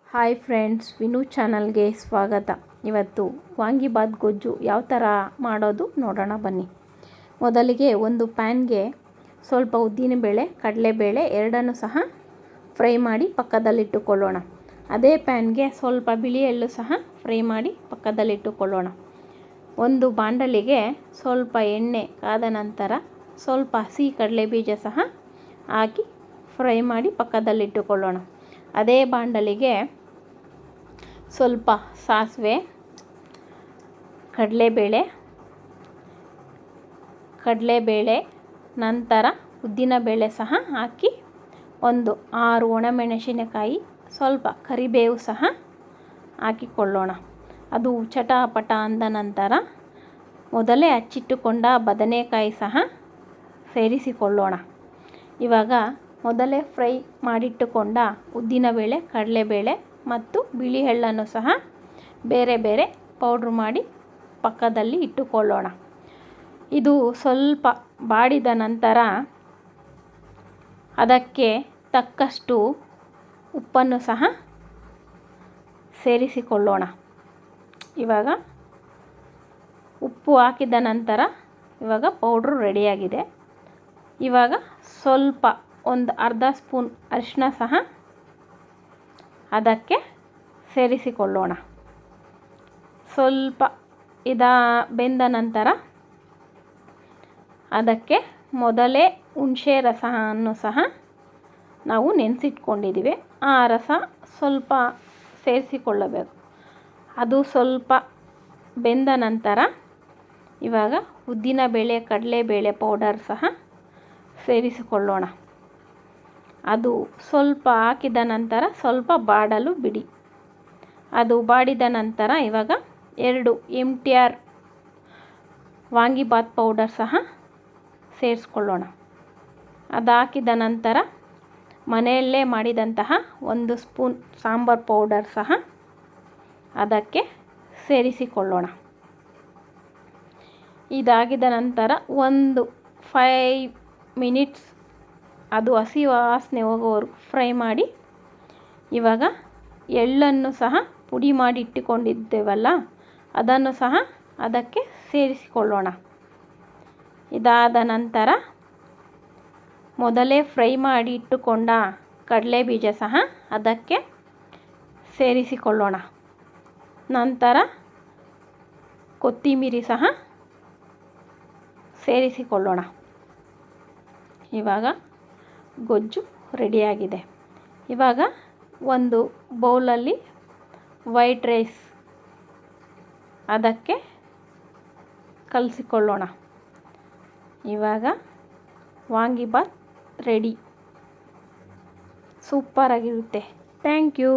Hi friends, Vinu ಚಾನಲ್ಗೆ ಸ್ವಾಗತ. ಇವತ್ತು ವಾಂಗಿಬಾತ್ ಗೊಜ್ಜು ಯಾವ ಥರ ಮಾಡೋದು ನೋಡೋಣ ಬನ್ನಿ. ಮೊದಲಿಗೆ ಒಂದು ಪ್ಯಾನ್ಗೆ ಸ್ವಲ್ಪ ಉದ್ದಿನಬೇಳೆ, ಕಡಲೆಬೇಳೆ ಎರಡನ್ನೂ ಸಹ ಫ್ರೈ ಮಾಡಿ ಪಕ್ಕದಲ್ಲಿಟ್ಟುಕೊಳ್ಳೋಣ. ಅದೇ ಪ್ಯಾನ್ಗೆ ಸ್ವಲ್ಪ ಬಿಳಿ ಎಳ್ಳು ಸಹ ಫ್ರೈ ಮಾಡಿ ಪಕ್ಕದಲ್ಲಿಟ್ಟುಕೊಳ್ಳೋಣ. ಒಂದು ಬಾಣಲಿಗೆ ಸ್ವಲ್ಪ ಎಣ್ಣೆ ಕಾದ ನಂತರ ಸ್ವಲ್ಪ ಹಸಿ ಕಡಲೆಬೀಜ ಸಹ ಹಾಕಿ ಫ್ರೈ ಮಾಡಿ ಪಕ್ಕದಲ್ಲಿಟ್ಟುಕೊಳ್ಳೋಣ. ಅದೇ ಬಾಣಲಿಗೆ ಸ್ವಲ್ಪ ಸಾಸಿವೆ, ಕಡಲೆಬೇಳೆ ನಂತರ ಉದ್ದಿನಬೇಳೆ ಸಹ ಹಾಕಿ ಒಂದು 6 ಒಣಮೆಣಸಿನಕಾಯಿ, ಸ್ವಲ್ಪ ಕರಿಬೇವು ಸಹ ಹಾಕಿಕೊಳ್ಳೋಣ. ಅದು ಚಟಪಟ ಅಂದ ನಂತರ ಮೊದಲೇ ಹಚ್ಚಿಟ್ಟುಕೊಂಡ ಬದನೆಕಾಯಿ ಸಹ ಸೇರಿಸಿಕೊಳ್ಳೋಣ. ಇವಾಗ ಮೊದಲೇ ಫ್ರೈ ಮಾಡಿಟ್ಟುಕೊಂಡ ಉದ್ದಿನಬೇಳೆ, ಕಡಲೆಬೇಳೆ ಮತ್ತು ಬಿಳಿ ಎಳ್ಳನ್ನು ಸಹ ಬೇರೆ ಬೇರೆ ಪೌಡ್ರ್ ಮಾಡಿ ಪಕ್ಕದಲ್ಲಿ ಇಟ್ಟುಕೊಳ್ಳೋಣ. ಇದು ಸ್ವಲ್ಪ ಬಾಡಿದ ನಂತರ ಅದಕ್ಕೆ ತಕ್ಕಷ್ಟು ಉಪ್ಪನ್ನು ಸಹ ಸೇರಿಸಿಕೊಳ್ಳೋಣ. ಇವಾಗ ಉಪ್ಪು ಹಾಕಿದ ನಂತರ ಇವಾಗ ಪೌಡ್ರು ರೆಡಿಯಾಗಿದೆ. ಇವಾಗ ಸ್ವಲ್ಪ ಒಂದು ಅರ್ಧ ಸ್ಪೂನ್ ಅರಿಶಿನ ಸಹ ಅದಕ್ಕೆ ಸೇರಿಸಿಕೊಳ್ಳೋಣ. ಸ್ವಲ್ಪ ಬೆಂದ ನಂತರ ಅದಕ್ಕೆ ಮೊದಲೇ ಹುಣಸೆ ರಸವನ್ನು ಸಹ ನಾವು ನೆನೆಸಿಟ್ಕೊಂಡಿದ್ದೀವಿ. ಆ ರಸ ಸ್ವಲ್ಪ ಸೇರಿಸಿಕೊಳ್ಳಬೇಕು. ಅದು ಸ್ವಲ್ಪ ಬೆಂದ ನಂತರ ಇವಾಗ ಉದ್ದಿನಬೇಳೆ, ಕಡಲೆಬೇಳೆ ಪೌಡರ್ ಸಹ ಸೇರಿಸಿಕೊಳ್ಳೋಣ. ಅದು ಸ್ವಲ್ಪ ಹಾಕಿದ ನಂತರ ಸ್ವಲ್ಪ ಬಾಡಲು ಬಿಡಿ. ಅದು ಬಾಡಿದ ನಂತರ ಇವಾಗ 2 MTR ವಾಂಗಿಬಾತ್ ಪೌಡರ್ ಸಹ ಸೇರಿಸ್ಕೊಳ್ಳೋಣ. ಅದು ಹಾಕಿದ ನಂತರ ಮನೆಯಲ್ಲೇ ಮಾಡಿದಂತಹ 1 ಸ್ಪೂನ್ ಸಾಂಬಾರು ಪೌಡರ್ ಸಹ ಅದಕ್ಕೆ ಸೇರಿಸಿಕೊಳ್ಳೋಣ. ಇದಾಗಿದ ನಂತರ ಒಂದು 5 ಮಿನಿಟ್ಸ್ ಅದು ಹಸಿ ವಾಸನೆ ಹೋಗೋವರೆಗೂ ಫ್ರೈ ಮಾಡಿ. ಇವಾಗ ಎಳ್ಳನ್ನು ಸಹ ಪುಡಿ ಮಾಡಿ ಇಟ್ಟುಕೊಂಡಿದ್ದೇವಲ್ಲ, ಅದನ್ನು ಸಹ ಅದಕ್ಕೆ ಸೇರಿಸಿಕೊಳ್ಳೋಣ. ಇದಾದ ನಂತರ ಮೊದಲೇ ಫ್ರೈ ಮಾಡಿ ಇಟ್ಟುಕೊಂಡ ಕಡಲೆಬೀಜ ಸಹ ಅದಕ್ಕೆ ಸೇರಿಸಿಕೊಳ್ಳೋಣ. ನಂತರ ಕೊತ್ತಂಬರಿ ಸಹ ಸೇರಿಸಿಕೊಳ್ಳೋಣ. ಇವಾಗ ಗೊಜ್ಜು ರೆಡಿಯಾಗಿದೆ. ಇವಾಗ ಒಂದು ಬೌಲಲ್ಲಿ ವೈಟ್ ರೈಸ್ ಅದಕ್ಕೆ ಕಲಸಿಕೊಳ್ಳೋಣ. ಇವಾಗ ವಾಂಗಿಬಾತ್ ರೆಡಿ. ಸೂಪರಾಗಿರುತ್ತೆ. Thank you.